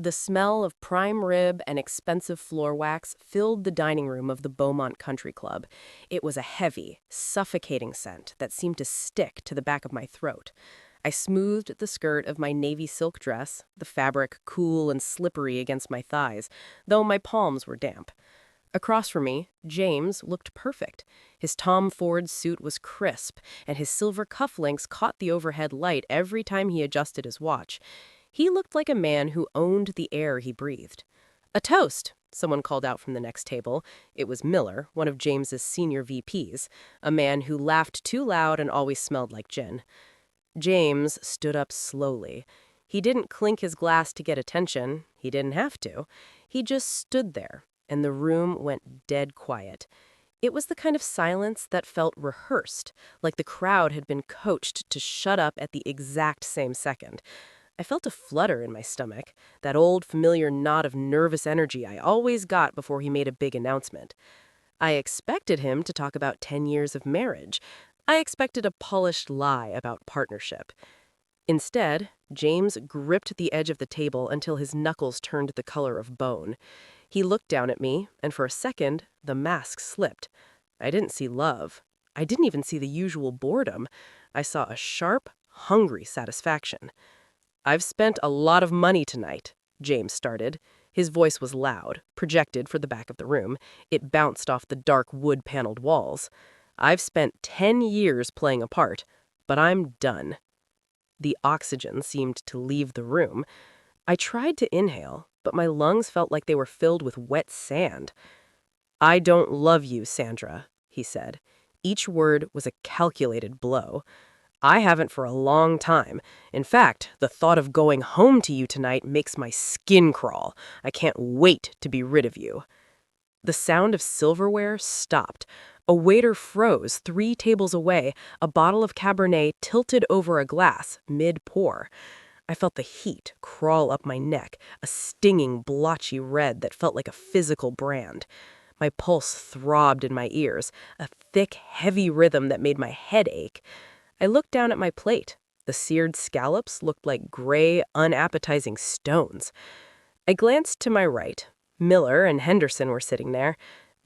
The smell of prime rib and expensive floor wax filled the dining room of the Beaumont Country Club. It was a heavy, suffocating scent that seemed to stick to the back of my throat. I smoothed the skirt of my navy silk dress, the fabric cool and slippery against my thighs, though my palms were damp. Across from me, James looked perfect. His Tom Ford suit was crisp, and his silver cufflinks caught the overhead light every time he adjusted his watch. He looked like a man who owned the air he breathed. "A toast," someone called out from the next table. It was Miller, one of James's senior VPs, a man who laughed too loud and always smelled like gin. James stood up slowly. He didn't clink his glass to get attention. He didn't have to. He just stood there, and the room went dead quiet. It was the kind of silence that felt rehearsed, like the crowd had been coached to shut up at the exact same second. I felt a flutter in my stomach, that old familiar knot of nervous energy I always got before he made a big announcement. I expected him to talk about 10 years of marriage. I expected a polished lie about partnership. Instead, James gripped the edge of the table until his knuckles turned the color of bone. He looked down at me, and for a second, the mask slipped. I didn't see love. I didn't even see the usual boredom. I saw a sharp, hungry satisfaction. "I've spent a lot of money tonight," James started. His voice was loud, projected for the back of the room. It bounced off the dark wood-paneled walls. "I've spent 10 years playing a part, but I'm done." The oxygen seemed to leave the room. I tried to inhale, but my lungs felt like they were filled with wet sand. "I don't love you, Sandra," he said. Each word was a calculated blow. "I haven't for a long time. In fact, the thought of going home to you tonight makes my skin crawl. I can't wait to be rid of you." The sound of silverware stopped. A waiter froze 3 tables away, a bottle of Cabernet tilted over a glass, mid-pour. I felt the heat crawl up my neck, a stinging, blotchy red that felt like a physical brand. My pulse throbbed in my ears, a thick, heavy rhythm that made my head ache. I looked down at my plate. The seared scallops looked like gray, unappetizing stones. I glanced to my right. Miller and Henderson were sitting there.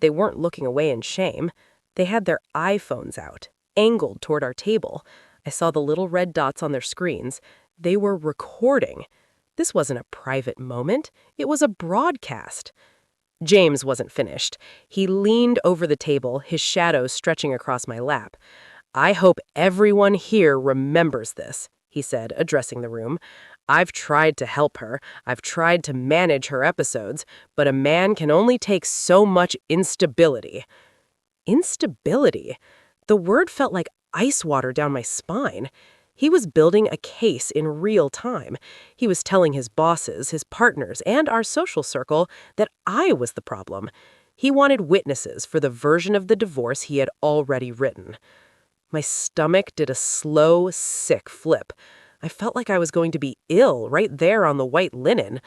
They weren't looking away in shame. They had their iPhones out, angled toward our table. I saw the little red dots on their screens. They were recording. This wasn't a private moment. It was a broadcast. James wasn't finished. He leaned over the table, his shadow stretching across my lap. "I hope everyone here remembers this," he said, addressing the room. "I've tried to help her. I've tried to manage her episodes, but a man can only take so much instability." Instability? The word felt like ice water down my spine. He was building a case in real time. He was telling his bosses, his partners, and our social circle that I was the problem. He wanted witnesses for the version of the divorce he had already written. My stomach did a slow, sick flip. I felt like I was going to be ill right there on the white linen.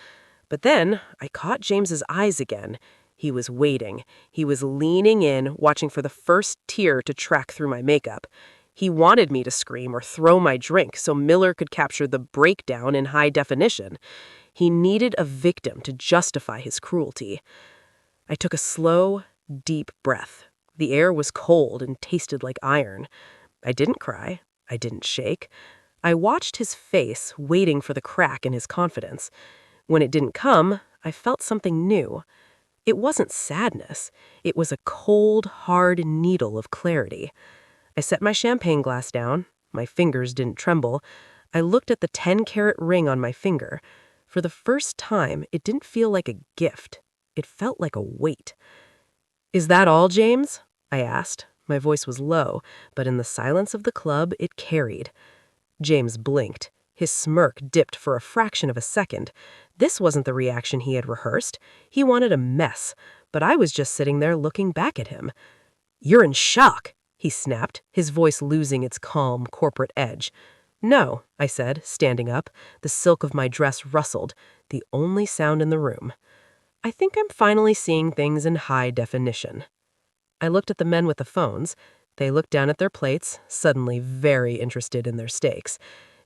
But then I caught James's eyes again. He was waiting. He was leaning in, watching for the first tear to track through my makeup. He wanted me to scream or throw my drink so Miller could capture the breakdown in high definition. He needed a victim to justify his cruelty. I took a slow, deep breath. The air was cold and tasted like iron. I didn't cry. I didn't shake. I watched his face, waiting for the crack in his confidence. When it didn't come, I felt something new. It wasn't sadness. It was a cold, hard needle of clarity. I set my champagne glass down. My fingers didn't tremble. I looked at the 10-carat ring on my finger. For the first time, it didn't feel like a gift. It felt like a weight. "Is that all, James?" I asked. My voice was low, but in the silence of the club, it carried. James blinked. His smirk dipped for a fraction of a second. This wasn't the reaction he had rehearsed. He wanted a mess, but I was just sitting there looking back at him. "You're in shock," he snapped, his voice losing its calm, corporate edge. "No," I said, standing up. The silk of my dress rustled, the only sound in the room. "I think I'm finally seeing things in high definition." I looked at the men with the phones. They looked down at their plates, suddenly very interested in their steaks.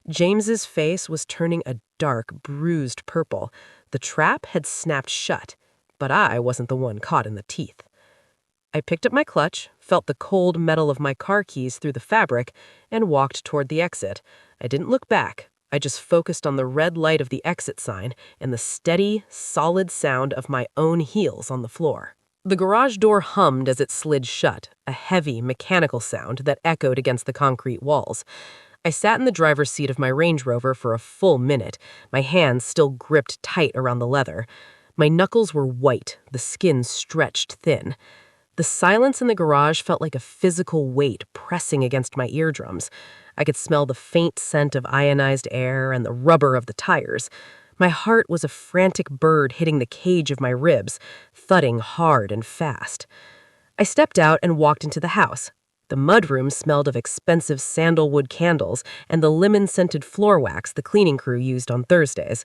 James's face was turning a dark, bruised purple. The trap had snapped shut, but I wasn't the one caught in the teeth. I picked up my clutch, felt the cold metal of my car keys through the fabric, and walked toward the exit. I didn't look back. I just focused on the red light of the exit sign and the steady, solid sound of my own heels on the floor. The garage door hummed as it slid shut, a heavy, mechanical sound that echoed against the concrete walls. I sat in the driver's seat of my Range Rover for a full minute, my hands still gripped tight around the leather. My knuckles were white, the skin stretched thin. The silence in the garage felt like a physical weight pressing against my eardrums. I could smell the faint scent of ionized air and the rubber of the tires. My heart was a frantic bird hitting the cage of my ribs, thudding hard and fast. I stepped out and walked into the house. The mudroom smelled of expensive sandalwood candles and the lemon-scented floor wax the cleaning crew used on Thursdays.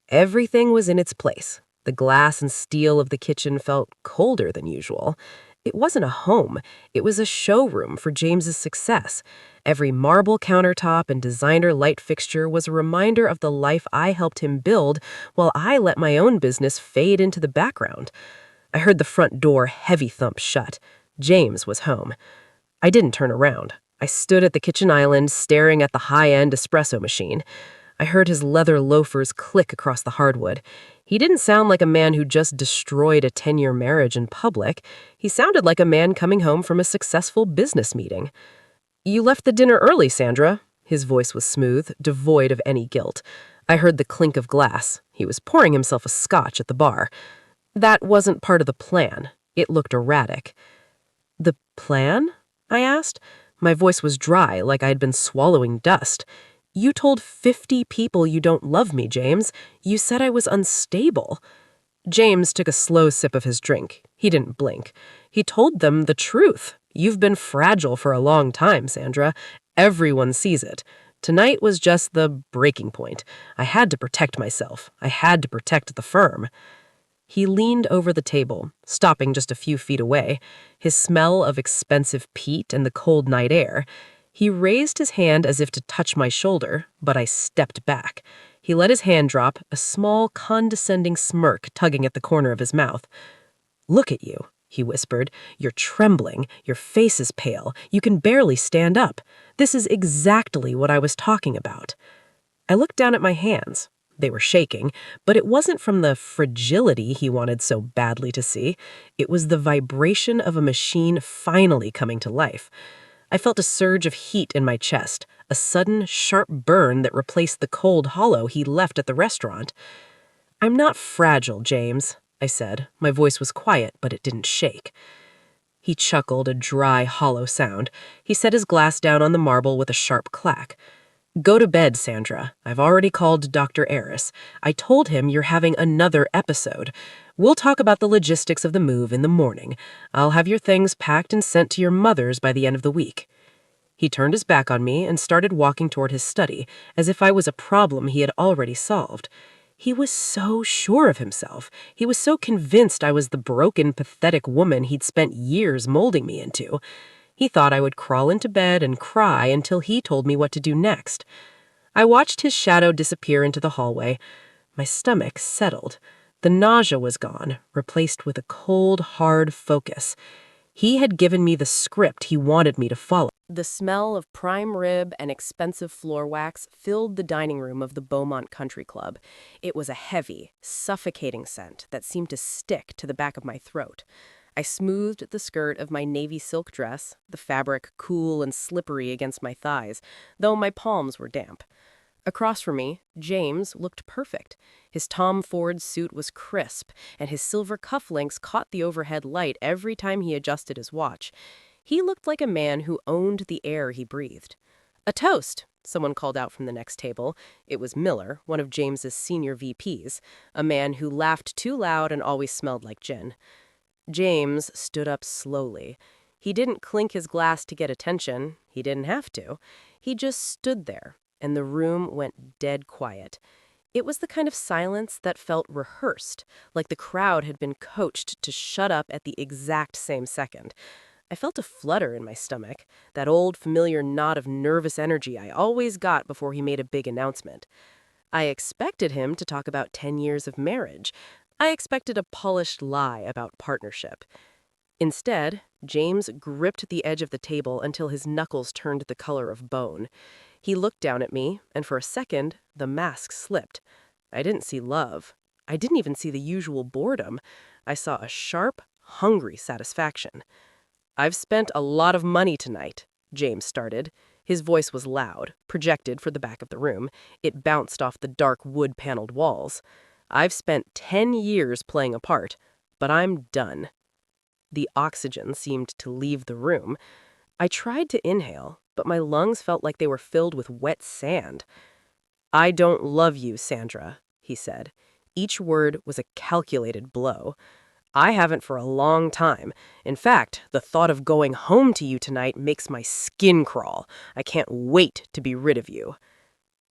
Everything was in its place. The glass and steel of the kitchen felt colder than usual. It wasn't a home. It was a showroom for James's success. Every marble countertop and designer light fixture was a reminder of the life I helped him build while I let my own business fade into the background. I heard the front door heavy thump shut. James was home. I didn't turn around. I stood at the kitchen island staring at the high-end espresso machine. I heard his leather loafers click across the hardwood. He didn't sound like a man who just destroyed a 10-year marriage in public. He sounded like a man coming home from a successful business meeting. "You left the dinner early, Sandra." His voice was smooth, devoid of any guilt. I heard the clink of glass. He was pouring himself a scotch at the bar. "That wasn't part of the plan." It looked erratic. "The plan?" I asked. My voice was dry, like I'd been swallowing dust. "You told 50 people you don't love me, James. You said I was unstable." James took a slow sip of his drink. He didn't blink. He told them the truth. "You've been fragile for a long time, Sandra. Everyone sees it. Tonight was just the breaking point. I had to protect myself. I had to protect the firm." He leaned over the table, stopping just a few feet away, his smell of expensive peat and the cold night air. He raised his hand as if to touch my shoulder, but I stepped back. He let his hand drop, a small, condescending smirk tugging at the corner of his mouth. "Look at you," he whispered. "You're trembling. Your face is pale. You can barely stand up. This is exactly what I was talking about." I looked down at my hands. They were shaking, but it wasn't from the fragility he wanted so badly to see. It was the vibration of a machine finally coming to life. I felt a surge of heat in my chest, a sudden, sharp burn that replaced the cold hollow he left at the restaurant. "I'm not fragile, James," I said. My voice was quiet, but it didn't shake. He chuckled, a dry, hollow sound. He set his glass down on the marble with a sharp clack. "Go to bed, Sandra. I've already called Dr. Eris. I told him you're having another episode. We'll talk about the logistics of the move in the morning. I'll have your things packed and sent to your mother's by the end of the week." He turned his back on me and started walking toward his study, as if I was a problem he had already solved. He was so sure of himself. He was so convinced I was the broken, pathetic woman he'd spent years molding me into. He thought I would crawl into bed and cry until he told me what to do next. I watched his shadow disappear into the hallway. My stomach settled. The nausea was gone, replaced with a cold, hard focus. He had given me the script he wanted me to follow. The smell of prime rib and expensive floor wax filled the dining room of the Beaumont Country Club. It was a heavy, suffocating scent that seemed to stick to the back of my throat. I smoothed the skirt of my navy silk dress, the fabric cool and slippery against my thighs, though my palms were damp. Across from me, James looked perfect. His Tom Ford suit was crisp, and his silver cufflinks caught the overhead light every time he adjusted his watch. He looked like a man who owned the air he breathed. "A toast," someone called out from the next table. It was Miller, one of James's senior VPs, a man who laughed too loud and always smelled like gin. James stood up slowly. He didn't clink his glass to get attention. He didn't have to. He just stood there, and the room went dead quiet. It was the kind of silence that felt rehearsed, like the crowd had been coached to shut up at the exact same second. I felt a flutter in my stomach, that old familiar knot of nervous energy I always got before he made a big announcement. I expected him to talk about 10 years of marriage. I expected a polished lie about partnership. Instead, James gripped the edge of the table until his knuckles turned the color of bone. He looked down at me, and for a second, the mask slipped. I didn't see love. I didn't even see the usual boredom. I saw a sharp, hungry satisfaction. "I've spent a lot of money tonight," James started. His voice was loud, projected for the back of the room. It bounced off the dark wood-paneled walls. "I've spent 10 years playing a part, but I'm done." The oxygen seemed to leave the room. I tried to inhale, but my lungs felt like they were filled with wet sand. "I don't love you, Sandra," he said. Each word was a calculated blow. "I haven't for a long time. In fact, the thought of going home to you tonight makes my skin crawl. I can't wait to be rid of you."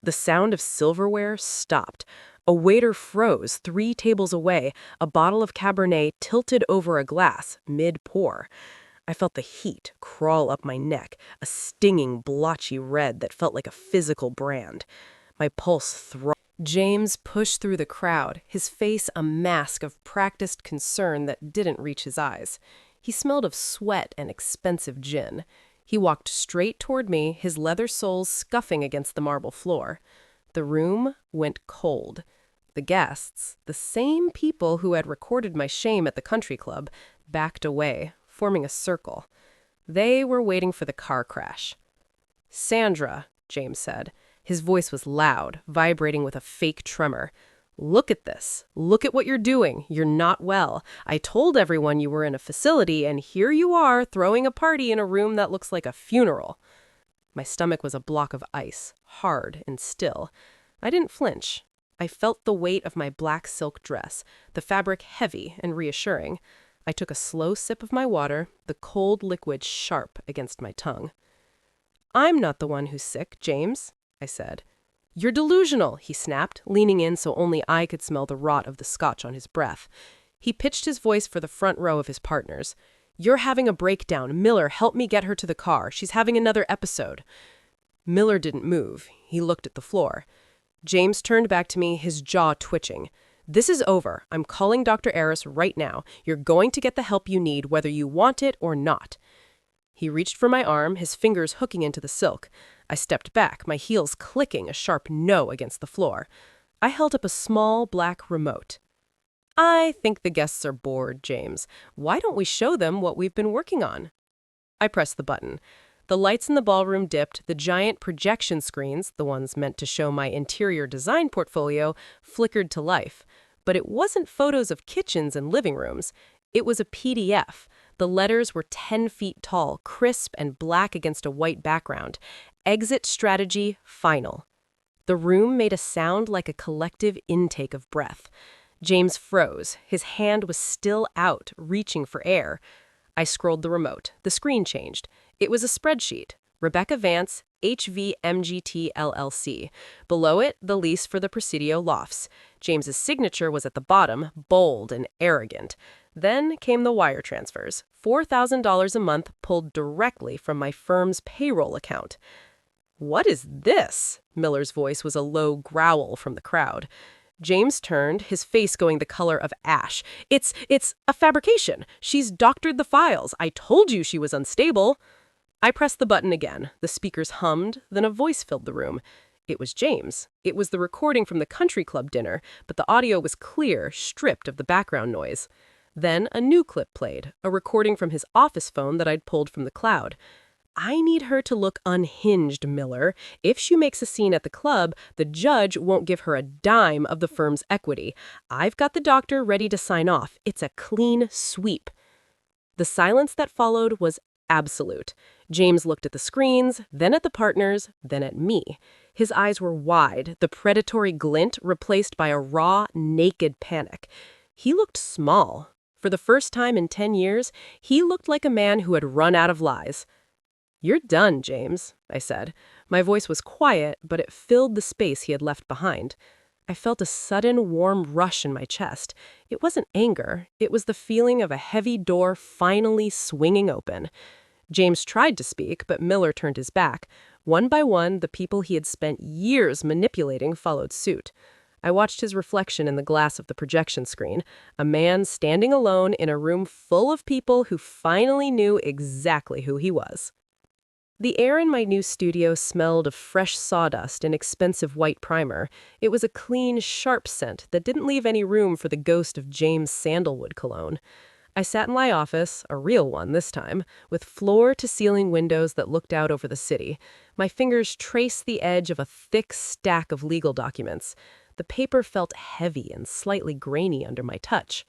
The sound of silverware stopped. A waiter froze 3 tables away, a bottle of Cabernet tilted over a glass, mid-pour. I felt the heat crawl up my neck, a stinging, blotchy red that felt like a physical brand. My pulse throbbed. James pushed through the crowd, his face a mask of practiced concern that didn't reach his eyes. He smelled of sweat and expensive gin. He walked straight toward me, his leather soles scuffing against the marble floor. The room went cold. The guests, the same people who had recorded my shame at the country club, backed away, forming a circle. They were waiting for the car crash. "Sandra," James said. His voice was loud, vibrating with a fake tremor. "Look at this. Look at what you're doing. You're not well. I told everyone you were in a facility, and here you are throwing a party in a room that looks like a funeral." My stomach was a block of ice, hard and still. I didn't flinch. I felt the weight of my black silk dress, the fabric heavy and reassuring. I took a slow sip of my water, the cold liquid sharp against my tongue. "I'm not the one who's sick, James," I said. "You're delusional," he snapped, leaning in so only I could smell the rot of the scotch on his breath. He pitched his voice for the front row of his partners. "You're having a breakdown. Miller, help me get her to the car. She's having another episode." Miller didn't move. He looked at the floor. James turned back to me, his jaw twitching. "This is over. I'm calling Dr. Aris right now. You're going to get the help you need, whether you want it or not." He reached for my arm, his fingers hooking into the silk. I stepped back, my heels clicking a sharp no against the floor. I held up a small black remote. "I think the guests are bored, James. Why don't we show them what we've been working on?" I pressed the button. The lights in the ballroom dipped, the giant projection screens, the ones meant to show my interior design portfolio, flickered to life. But it wasn't photos of kitchens and living rooms. It was a PDF. The letters were 10 feet tall, crisp and black against a white background. "Exit strategy final." The room made a sound like a collective intake of breath. James froze. His hand was still out, reaching for air. I scrolled the remote. The screen changed. It was a spreadsheet. Rebecca Vance, HVMGT LLC. Below it, the lease for the Presidio lofts. James's signature was at the bottom, bold and arrogant. Then came the wire transfers. $4,000 a month pulled directly from my firm's payroll account. "What is this?" Miller's voice was a low growl from the crowd. James turned, his face going the color of ash. It's a fabrication. She's doctored the files. I told you she was unstable." I pressed the button again. The speakers hummed, then a voice filled the room. It was James. It was the recording from the country club dinner, but the audio was clear, stripped of the background noise. Then a new clip played, a recording from his office phone that I'd pulled from the cloud. "I need her to look unhinged, Miller. If she makes a scene at the club, the judge won't give her a dime of the firm's equity. I've got the doctor ready to sign off. It's a clean sweep." The silence that followed was absolute. James looked at the screens, then at the partners, then at me. His eyes were wide, the predatory glint replaced by a raw, naked panic. He looked small. For the first time in 10 years, he looked like a man who had run out of lies. "You're done, James," I said. My voice was quiet, but it filled the space he had left behind. I felt a sudden warm rush in my chest. It wasn't anger. It was the feeling of a heavy door finally swinging open. James tried to speak, but Miller turned his back. One by one, the people he had spent years manipulating followed suit. I watched his reflection in the glass of the projection screen, a man standing alone in a room full of people who finally knew exactly who he was. The air in my new studio smelled of fresh sawdust and expensive white primer. It was a clean, sharp scent that didn't leave any room for the ghost of James' sandalwood cologne. I sat in my office, a real one this time, with floor-to-ceiling windows that looked out over the city. My fingers traced the edge of a thick stack of legal documents. The paper felt heavy and slightly grainy under my touch.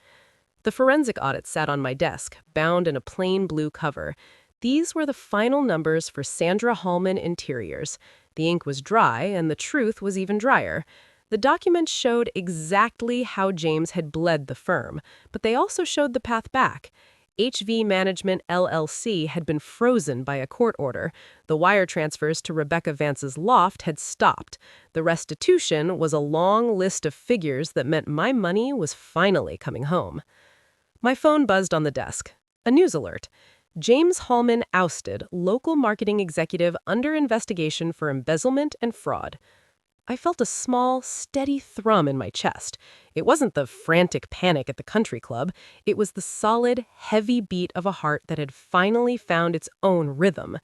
The forensic audit sat on my desk, bound in a plain blue cover. These were the final numbers for Sandra Hallman Interiors. The ink was dry, and the truth was even drier. The documents showed exactly how James had bled the firm, but they also showed the path back. Management LLC had been frozen by a court order. The wire transfers to Rebecca Vance's loft had stopped. The restitution was a long list of figures that meant my money was finally coming home. My phone buzzed on the desk. A news alert. James Hallman ousted, local marketing executive under investigation for embezzlement and fraud. I felt a small, steady thrum in my chest. It wasn't the frantic panic at the country club. It was the solid, heavy beat of a heart that had finally found its own rhythm.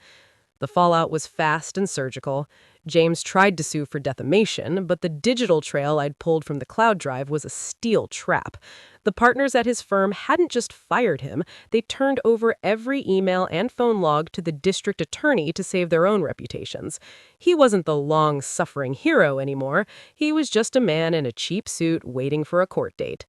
The fallout was fast and surgical. James tried to sue for defamation, but the digital trail I'd pulled from the cloud drive was a steel trap. The partners at his firm hadn't just fired him, they turned over every email and phone log to the district attorney to save their own reputations. He wasn't the long-suffering hero anymore. He was just a man in a cheap suit waiting for a court date.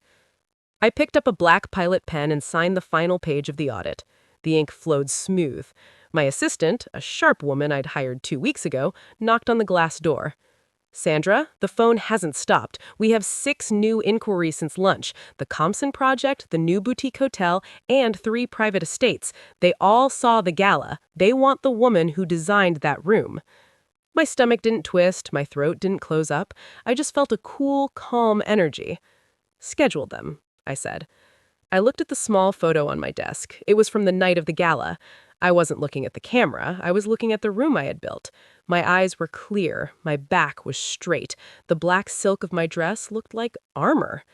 I picked up a black pilot pen and signed the final page of the audit. The ink flowed smooth. My assistant, a sharp woman I'd hired 2 weeks ago, knocked on the glass door. "Sandra, the phone hasn't stopped. We have 6 new inquiries since lunch. The Compson Project, the new boutique hotel, and 3 private estates. They all saw the gala. They want the woman who designed that room." My stomach didn't twist, my throat didn't close up. I just felt a cool, calm energy. "Schedule them," I said. I looked at the small photo on my desk. It was from the night of the gala. I wasn't looking at the camera. I was looking at the room I had built. My eyes were clear. My back was straight. The black silk of my dress looked like armor.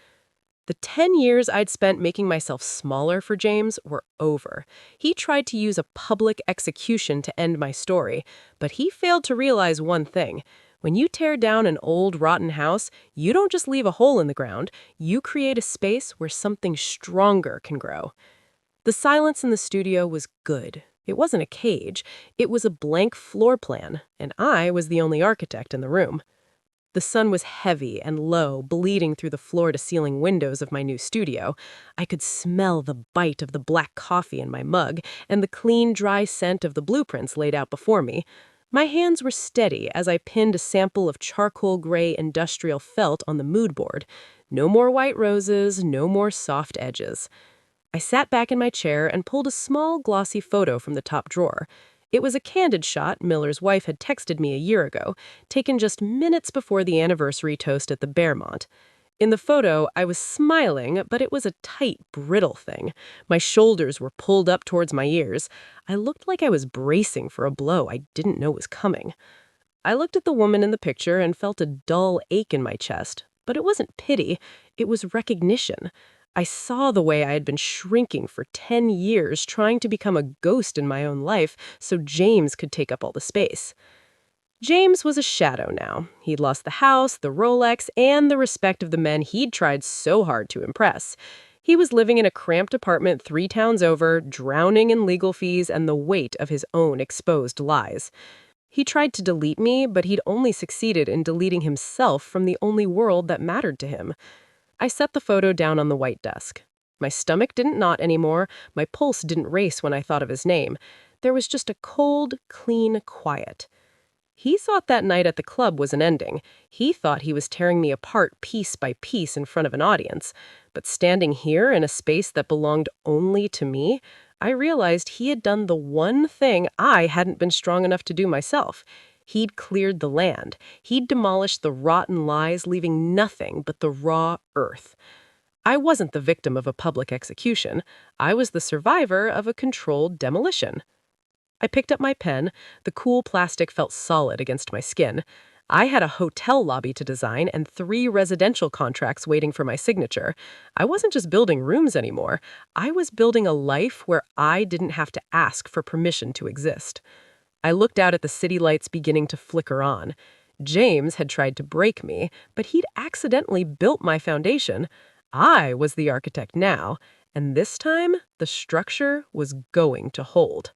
The 10 years I'd spent making myself smaller for James were over. He tried to use a public execution to end my story, but he failed to realize one thing. When you tear down an old, rotten house, you don't just leave a hole in the ground. You create a space where something stronger can grow. The silence in the studio was good. It wasn't a cage. It was a blank floor plan, and I was the only architect in the room. The sun was heavy and low, bleeding through the floor-to-ceiling windows of my new studio. I could smell the bite of the black coffee in my mug and the clean, dry scent of the blueprints laid out before me. My hands were steady as I pinned a sample of charcoal gray industrial felt on the mood board. No more white roses, no more soft edges. I sat back in my chair and pulled a small, glossy photo from the top drawer. It was a candid shot Miller's wife had texted me a year ago, taken just minutes before the anniversary toast at the Bearmont. In the photo, I was smiling, but it was a tight, brittle thing. My shoulders were pulled up towards my ears. I looked like I was bracing for a blow I didn't know was coming. I looked at the woman in the picture and felt a dull ache in my chest, but it wasn't pity, it was recognition. I saw the way I had been shrinking for 10 years, trying to become a ghost in my own life so James could take up all the space. James was a shadow now. He'd lost the house, the Rolex, and the respect of the men he'd tried so hard to impress. He was living in a cramped apartment 3 towns over, drowning in legal fees and the weight of his own exposed lies. He tried to delete me, but he'd only succeeded in deleting himself from the only world that mattered to him. I set the photo down on the white desk. My stomach didn't knot anymore. My pulse didn't race when I thought of his name. There was just a cold, clean quiet. He thought that night at the club was an ending. He thought he was tearing me apart piece by piece in front of an audience. But standing here in a space that belonged only to me, I realized he had done the one thing I hadn't been strong enough to do myself. He'd cleared the land. He'd demolished the rotten lies, leaving nothing but the raw earth. I wasn't the victim of a public execution. I was the survivor of a controlled demolition. I picked up my pen. The cool plastic felt solid against my skin. I had a hotel lobby to design and 3 residential contracts waiting for my signature. I wasn't just building rooms anymore. I was building a life where I didn't have to ask for permission to exist. I looked out at the city lights beginning to flicker on. James had tried to break me, but he'd accidentally built my foundation. I was the architect now, and this time the structure was going to hold.